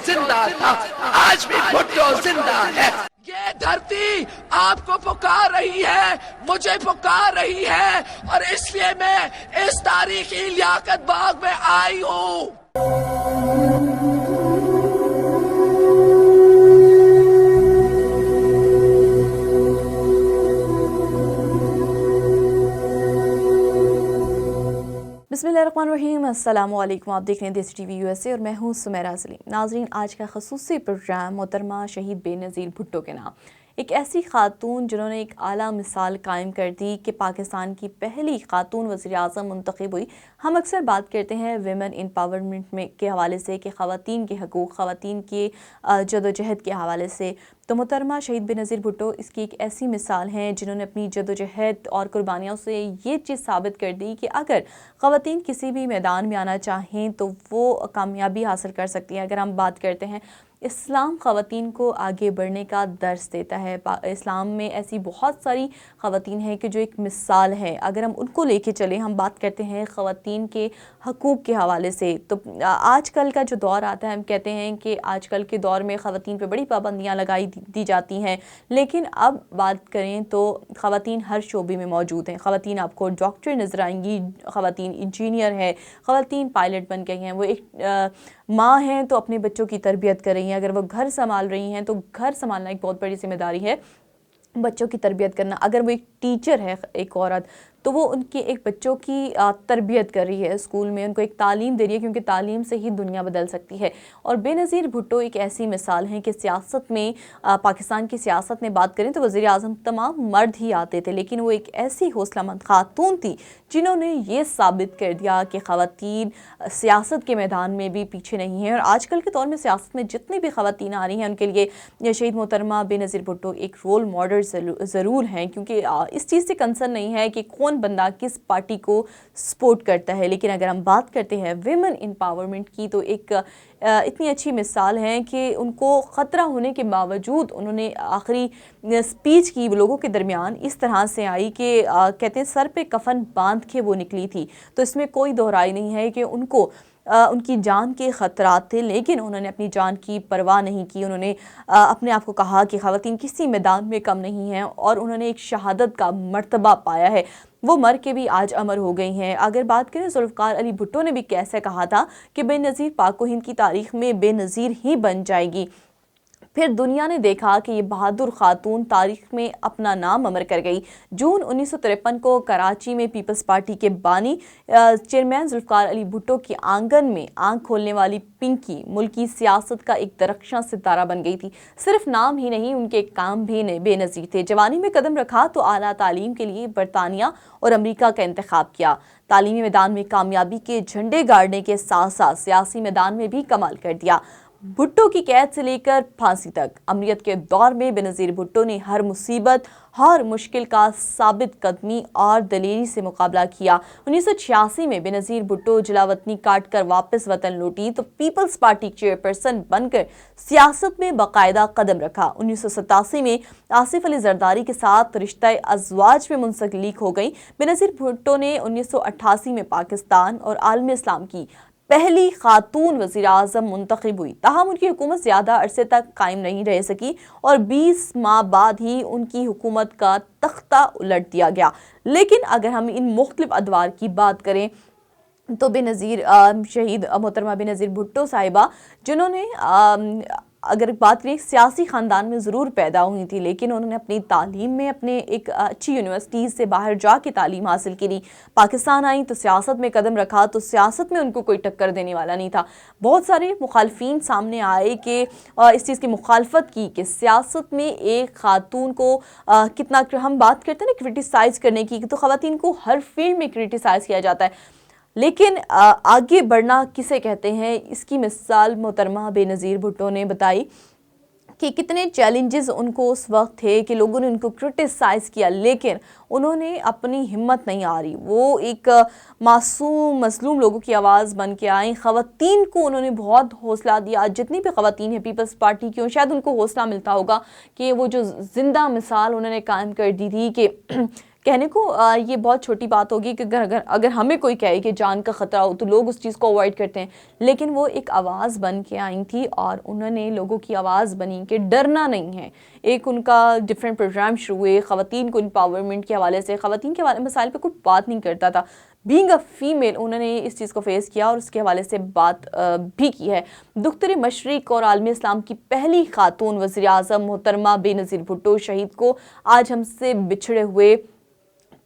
زندہ تھا، آج بھی بھٹو زندہ ہے۔ یہ دھرتی آپ کو پکار رہی ہے، مجھے پکار رہی ہے، اور اس لیے میں اس تاریخی لیاقت باغ میں آئی ہوں۔ بسم اللہ الرحمن الرحیم، السلام علیکم۔ آپ دیکھ رہے ہیں دیسی ٹی وی USA اور میں ہوں سمیرہ سلیم۔ ناظرین، آج کا خصوصی پروگرام محترمہ شہید بے نظیر بھٹو کے نام، ایک ایسی خاتون جنہوں نے ایک اعلیٰ مثال قائم کر دی کہ پاکستان کی پہلی خاتون وزیر اعظم منتخب ہوئی۔ ہم اکثر بات کرتے ہیں ویمن امپاورمنٹ میں کے حوالے سے کہ خواتین کے حقوق، خواتین کی جدوجہد کے حوالے سے، تو محترمہ شہید بے نظیر بھٹو اس کی ایک ایسی مثال ہیں جنہوں نے اپنی جدوجہد اور قربانیوں سے یہ چیز ثابت کر دی کہ اگر خواتین کسی بھی میدان میں آنا چاہیں تو وہ کامیابی حاصل کر سکتی ہیں۔ اگر ہم بات کرتے ہیں، اسلام خواتین کو آگے بڑھنے کا درس دیتا ہے۔ اسلام میں ایسی بہت ساری خواتین ہیں کہ جو ایک مثال ہے، اگر ہم ان کو لے کے چلیں، ہم بات کرتے ہیں خواتین کے حقوق کے حوالے سے، تو آج کل کا جو دور آتا ہے، ہم کہتے ہیں کہ آج کل کے دور میں خواتین پہ بڑی پابندیاں لگائی دی جاتی ہیں، لیکن اب بات کریں تو خواتین ہر شعبے میں موجود ہیں۔ خواتین آپ کو ڈاکٹر نظر آئیں گی، خواتین انجینئر ہے، خواتین پائلٹ بن گئی ہیں، وہ ایک ماں ہیں تو اپنے بچوں کی تربیت کر رہی ہیں، اگر وہ گھر سنبھال رہی ہیں تو گھر سنبھالنا ایک بہت بڑی ذمہ داری ہے، بچوں کی تربیت کرنا۔ اگر وہ ایک ٹیچر ہے، ایک عورت، تو وہ ان کے ایک بچوں کی تربیت کر رہی ہے اسکول میں، ان کو ایک تعلیم دے رہی ہے، کیونکہ تعلیم سے ہی دنیا بدل سکتی ہے۔ اور بے نظیر بھٹو ایک ایسی مثال ہیں کہ سیاست میں، پاکستان کی سیاست میں بات کریں تو وزیر اعظم تمام مرد ہی آتے تھے، لیکن وہ ایک ایسی حوصلہ مند خاتون تھی جنہوں نے یہ ثابت کر دیا کہ خواتین سیاست کے میدان میں بھی پیچھے نہیں ہیں۔ اور آج کل کے دور میں سیاست میں جتنی بھی خواتین آ رہی ہیں، ان کے لیے شہید محترمہ بے نظیر بھٹو ایک رول ماڈل ضرور ہیں، کیونکہ اس چیز سے کنسرن نہیں ہے کہ کون بندہ کس پارٹی کو سپورٹ کرتا ہے، لیکن اگر ہم بات کرتے ہیں ویمن امپاورمنٹ کی، تو ایک اتنی اچھی مثال ہے کہ ان کو خطرہ ہونے کے باوجود انہوں نے آخری سپیچ کی لوگوں کے درمیان اس طرح سے آئی کہ کہتے ہیں سر پہ کفن باندھ کے وہ نکلی تھی، تو اس میں کوئی دو رائے نہیں ہے کہ ان کی جان کے خطرات تھے، لیکن انہوں نے اپنی جان کی پرواہ نہیں کی۔ انہوں نے اپنے آپ کو کہا کہ خواتین کسی میدان میں کم نہیں ہیں، اور انہوں نے ایک شہادت کا مرتبہ پایا ہے، وہ مر کے بھی آج امر ہو گئی ہیں۔ اگر بات کریں ذوالفقار علی بھٹو نے بھی کیسے کہا تھا کہ بے نظیر پاک و ہند کی تاریخ میں بے نظیر ہی بن جائے گی، پھر دنیا نے دیکھا کہ یہ بہادر خاتون تاریخ میں اپنا نام امر کر گئی۔ جون 1953 کو کراچی میں پیپلز پارٹی کے بانی چیئرمین ذوالفقار علی بھٹو کے آنگن میں آنکھ کھولنے والی پنکی ملکی سیاست کا ایک درخشاں ستارہ بن گئی تھی۔ صرف نام ہی نہیں، ان کے کام بھی بے نظیر تھے۔ جوانی میں قدم رکھا تو اعلیٰ تعلیم کے لیے برطانیہ اور امریکہ کا انتخاب کیا۔ تعلیمی میدان میں کامیابی کے جھنڈے گاڑنے کے ساتھ ساتھ سیاسی میدان میں بھی کمال کر دیا۔ بھٹو کی قید سے لے کر پھانسی تک، امریت کے دور میں بے نظیر بھٹو نے ہر مصیبت، ہر مشکل کا ثابت قدمی اور دلیری سے مقابلہ کیا۔ 1986 میں بے نظیر بھٹو جلاوطنی کاٹ کر واپس وطن لوٹی تو پیپلز پارٹی چیئرپرسن بن کر سیاست میں باقاعدہ قدم رکھا۔ 1987 میں آصف علی زرداری کے ساتھ رشتہ ازواج میں منسلک ہو گئی۔ بے نظیر بھٹو نے 1988 میں پاکستان اور عالم اسلام کی پہلی خاتون وزیر اعظم منتخب ہوئی، تاہم ان کی حکومت زیادہ عرصے تک قائم نہیں رہ سکی اور 20 ماہ بعد ہی ان کی حکومت کا تختہ الٹ دیا گیا۔ لیکن اگر ہم ان مختلف ادوار کی بات کریں تو بے نظیر شہید محترمہ بے نظیر بھٹو صاحبہ، جنہوں نے اگر بات کریں سیاسی خاندان میں ضرور پیدا ہوئی تھی، لیکن انہوں نے اپنی تعلیم میں اپنے ایک اچھی یونیورسٹیز سے باہر جا کے تعلیم حاصل کی۔ پاکستان آئیں تو سیاست میں قدم رکھا تو سیاست میں ان کو کوئی ٹکر دینے والا نہیں تھا۔ بہت سارے مخالفین سامنے آئے کہ اس چیز کی مخالفت کی کہ سیاست میں ایک خاتون کو کتنا، ہم بات کرتے ہیں نا کرٹیسائز کرنے کی، تو خواتین کو ہر فیلڈ میں کرٹیسائز کیا جاتا ہے، لیکن آگے بڑھنا کسے کہتے ہیں، اس کی مثال محترمہ بے نظیر بھٹو نے بتائی کہ کتنے چیلنجز ان کو اس وقت تھے کہ لوگوں نے ان کو کرٹیسائز کیا، لیکن انہوں نے اپنی ہمت نہیں ہاری، وہ ایک معصوم مظلوم لوگوں کی آواز بن کے آئیں۔ خواتین کو انہوں نے بہت حوصلہ دیا، جتنی بھی خواتین ہیں پیپلز پارٹی کی، شاید ان کو حوصلہ ملتا ہوگا کہ وہ جو زندہ مثال انہوں نے قائم کر دی تھی کہ کہنے کو یہ بہت چھوٹی بات ہوگی کہ اگر ہمیں کوئی کہے کہ جان کا خطرہ ہو تو لوگ اس چیز کو اوائڈ کرتے ہیں، لیکن وہ ایک آواز بن کے آئی تھی اور انہوں نے لوگوں کی آواز بنی کہ ڈرنا نہیں ہے۔ ایک ان کا ڈفرینٹ پروگرام شروع ہوئے خواتین کو امپاورمنٹ کے حوالے سے، خواتین کے مسائل پہ کوئی بات نہیں کرتا تھا۔ بینگ اے فیمیل انہوں نے اس چیز کو فیس کیا اور اس کے حوالے سے بات بھی کی ہے۔ دختر مشرق اور عالم اسلام کی پہلی خاتون وزیر اعظم محترمہ بے نظیر بھٹو شہید کو آج ہم سے بچھڑے ہوئے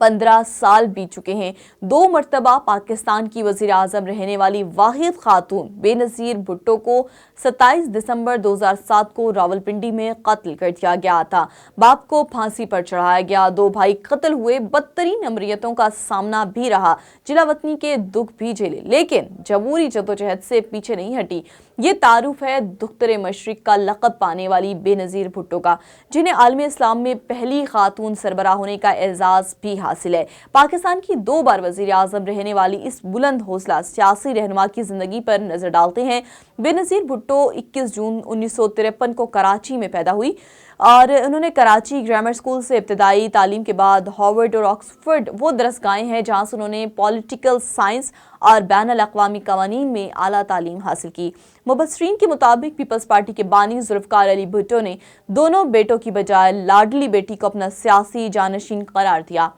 15 سال بیت چکے ہیں۔ 2 مرتبہ پاکستان کی وزیر اعظم رہنے والی واحد خاتون بے نظیر بھٹو کو 27 دسمبر 2007 کو راولپنڈی میں قتل کر دیا گیا تھا۔ باپ کو پھانسی پر چڑھایا گیا، 2 بھائی قتل ہوئے، بدترین امریتوں کا سامنا بھی رہا، جلا وطنی کے دکھ بھی جھیلے، لیکن جمہوری جدوجہد سے پیچھے نہیں ہٹی۔ یہ تعارف ہے دختر مشرق کا لقب پانے والی بے نظیر بھٹو کا، جنہیں عالم اسلام میں پہلی خاتون سربراہ ہونے کا اعزاز بھی حاصل ہے۔ پاکستان کی 2 بار وزیر اعظم رہنے والی اس بلند حوصلہ سیاسی رہنما کی زندگی پر نظر ڈالتے ہیں۔ بے نظیر بھٹو 21 جون 1953 کو کراچی میں پیدا ہوئی اور انہوں نے کراچی گرامر اسکول سے ابتدائی تعلیم کے بعد ہارورڈ اور آکسفورڈ وہ درسگاہیں ہیں جہاں سے انہوں نے پولیٹیکل سائنس اور بین الاقوامی قوانین میں اعلیٰ تعلیم حاصل کی۔ مبصرین کے مطابق پیپلز پارٹی کے بانی ذوالفقار علی بھٹو نے دونوں بیٹوں کی بجائے لاڈلی بیٹی کو اپنا سیاسی جانشین قرار دیا،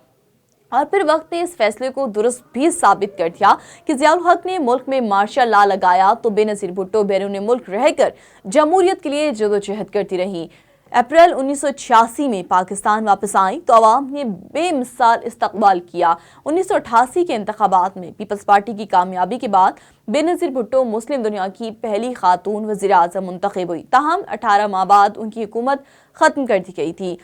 اور پھر وقت نے اس فیصلے کو درست بھی ثابت کر دیا کہ ضیاء الحق نے ملک میں مارشل لا لگایا تو بے نظیر بھٹو بیرون ملک رہ کر جمہوریت کے لیے جدوجہد کرتی رہی۔ اپریل 1986 میں پاکستان واپس آئیں تو عوام نے بے مثال استقبال کیا۔ 1988 کے انتخابات میں پیپلز پارٹی کی کامیابی کے بعد بے نظیر بھٹو مسلم دنیا کی پہلی خاتون وزیر اعظم منتخب ہوئی، تاہم 18 ماہ بعد ان کی حکومت ختم کر دی گئی تھی۔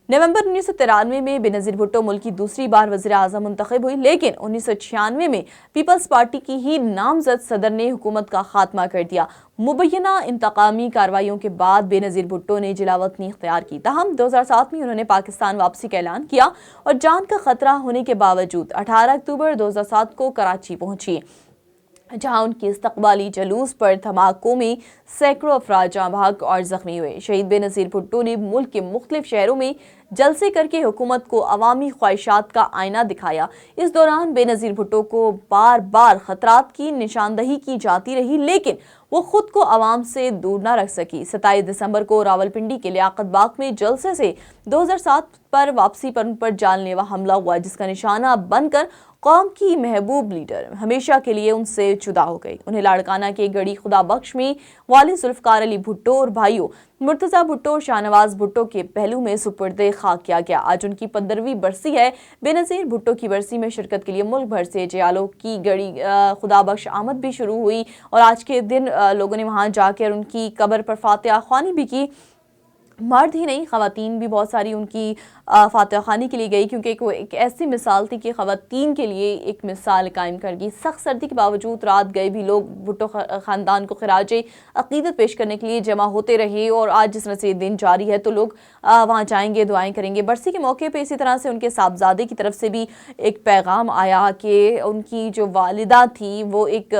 نومبر 1993 میں بے نظیر بھٹو ملک کی دوسری بار وزیر اعظم منتخب ہوئی، لیکن 1996 میں پیپلز پارٹی کی ہی نامزد صدر نے حکومت کا خاتمہ کر دیا۔ مبینہ انتقامی کارروائیوں کے بعد بے نظیر بھٹو نے جلا وطنی اختیار کی، تاہم 2007 میں انہوں نے پاکستان واپسی کا اعلان کیا اور جان کا خطرہ ہونے کے باوجود 18 اکتوبر 2007 کو کراچی پہنچی، جہاں ان کی استقبالی جلوس پر دھماکوں میں سینکڑوں افراد جاں بحق اور زخمی ہوئے۔ شہید بے نظیر بھٹو نے ملک کے مختلف شہروں میں جلسے کر کے حکومت کو عوامی خواہشات کا آئینہ دکھایا۔ اس دوران بے نظیر بھٹو کو بار بار خطرات کی نشاندہی کی جاتی رہی، لیکن وہ خود کو عوام سے دور نہ رکھ سکی۔ 27 دسمبر کو راولپنڈی کے لیاقت باغ میں جلسے سے 2007 پر واپسی پر ان پر جان لیوا حملہ ہوا، جس کا نشانہ بن کر قوم کی محبوب لیڈر ہمیشہ کے لیے ان سے جدا ہو گئی۔ انہیں لاڑکانہ کے گڑی خدا بخش میں والد ذوالفقار علی بھٹو اور بھائیوں مرتضیٰ بھٹو اور شاہ نواز بھٹو کے پہلو میں سپرد خاک کیا گیا۔ آج ان کی 15ویں برسی ہے۔ بے نظیر بھٹو کی برسی میں شرکت کے لیے ملک بھر سے جیالوں کی گڑی خدا بخش آمد بھی شروع ہوئی اور آج کے دن لوگوں نے وہاں جا کر ان کی قبر پر فاتحہ خوانی بھی کی۔ مرد ہی نہیں، خواتین بھی بہت ساری ان کی فاتحہ خوانی کے لیے گئی، کیونکہ ایک ایسی مثال تھی کہ خواتین کے لیے ایک مثال قائم کر گئی۔ سخت سردی کے باوجود رات گئے بھی لوگ بھٹو خاندان کو خراج عقیدت پیش کرنے کے لیے جمع ہوتے رہے، اور آج جس طرح سے دن جاری ہے تو لوگ وہاں جائیں گے، دعائیں کریں گے۔ برسی کے موقع پہ اسی طرح سے ان کے صاحبزادے کی طرف سے بھی ایک پیغام آیا کہ ان کی جو والدہ تھی وہ ایک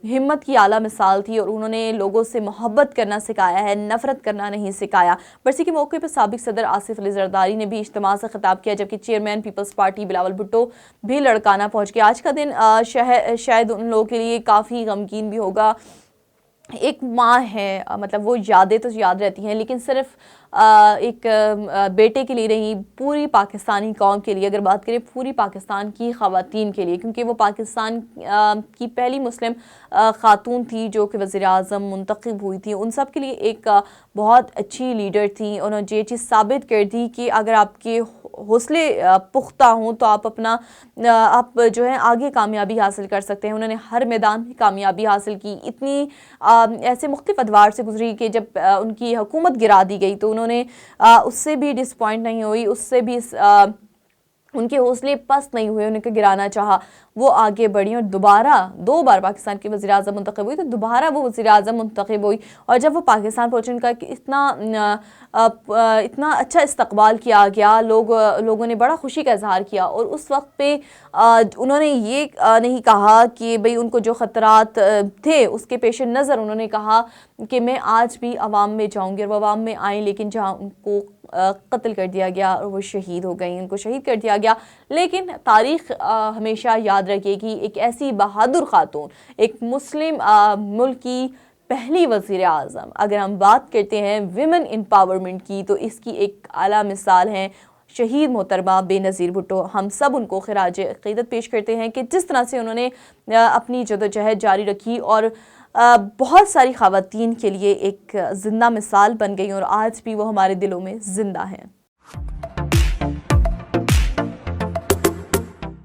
ہمت کی اعلیٰ مثال تھی اور انہوں نے لوگوں سے محبت کرنا سکھایا ہے، نفرت کرنا نہیں سکھایا۔ برسی کے موقع پر سابق صدر آصف علی زرداری نے بھی اجتماع سے خطاب کیا، جبکہ چیئرمین پیپلز پارٹی بلاول بھٹو بھی لڑکانہ پہنچ گیا۔ آج کا دن شاید ان لوگوں کے لیے کافی غمگین بھی ہوگا۔ ایک ماں ہے، مطلب وہ یادیں تو یاد رہتی ہیں، لیکن صرف ایک بیٹے کے لیے نہیں، پوری پاکستانی قوم کے لیے، اگر بات کریں پوری پاکستان کی خواتین کے لیے، کیونکہ وہ پاکستان کی پہلی مسلم خاتون تھی جو کہ وزیر اعظم منتخب ہوئی تھی، ان سب کے لیے ایک بہت اچھی لیڈر تھیں۔ انہوں نے یہ چیز ثابت کر دی کہ اگر آپ کے حوصلے پختہ ہوں تو آپ جو ہے آگے کامیابی حاصل کر سکتے ہیں۔ انہوں نے ہر میدان میں کامیابی حاصل کی، اتنی ایسے مختلف ادوار سے گزری کہ جب ان کی حکومت گرا دی گئی تو انہوں نے اس سے بھی ڈس پوائنٹ نہیں ہوئی، اس سے بھی ان کے حوصلے پست نہیں ہوئے، انہیں گرانا چاہا، وہ آگے بڑھی اور دوبارہ 2 بار پاکستان کی وزیر اعظم منتخب ہوئی، تو دوبارہ وہ وزیر اعظم منتخب ہوئی، اور جب وہ پاکستان پہنچے ان کا اتنا اچھا استقبال کیا گیا، لوگوں نے بڑا خوشی کا اظہار کیا، اور اس وقت پہ انہوں نے یہ نہیں کہا کہ بھئی ان کو جو خطرات تھے اس کے پیش نظر انہوں نے کہا کہ میں آج بھی عوام میں جاؤں گی، اور وہ عوام میں آئیں، لیکن جہاں ان کو قتل کر دیا گیا اور وہ شہید ہو گئیں، ان کو شہید کر دیا گیا۔ لیکن تاریخ ہمیشہ یاد رکھے گی ایک ایسی بہادر خاتون، ایک مسلم ملک کی پہلی وزیر اعظم۔ اگر ہم بات کرتے ہیں ویمن امپاورمنٹ کی تو اس کی ایک اعلیٰ مثال ہیں شہید محترمہ بے نظیر بھٹو۔ ہم سب ان کو خراج عقیدت پیش کرتے ہیں کہ جس طرح سے انہوں نے اپنی جدوجہد جاری رکھی اور بہت ساری خواتین کے لیے ایک زندہ مثال بن گئی اور آج بھی وہ ہمارے دلوں میں زندہ ہیں۔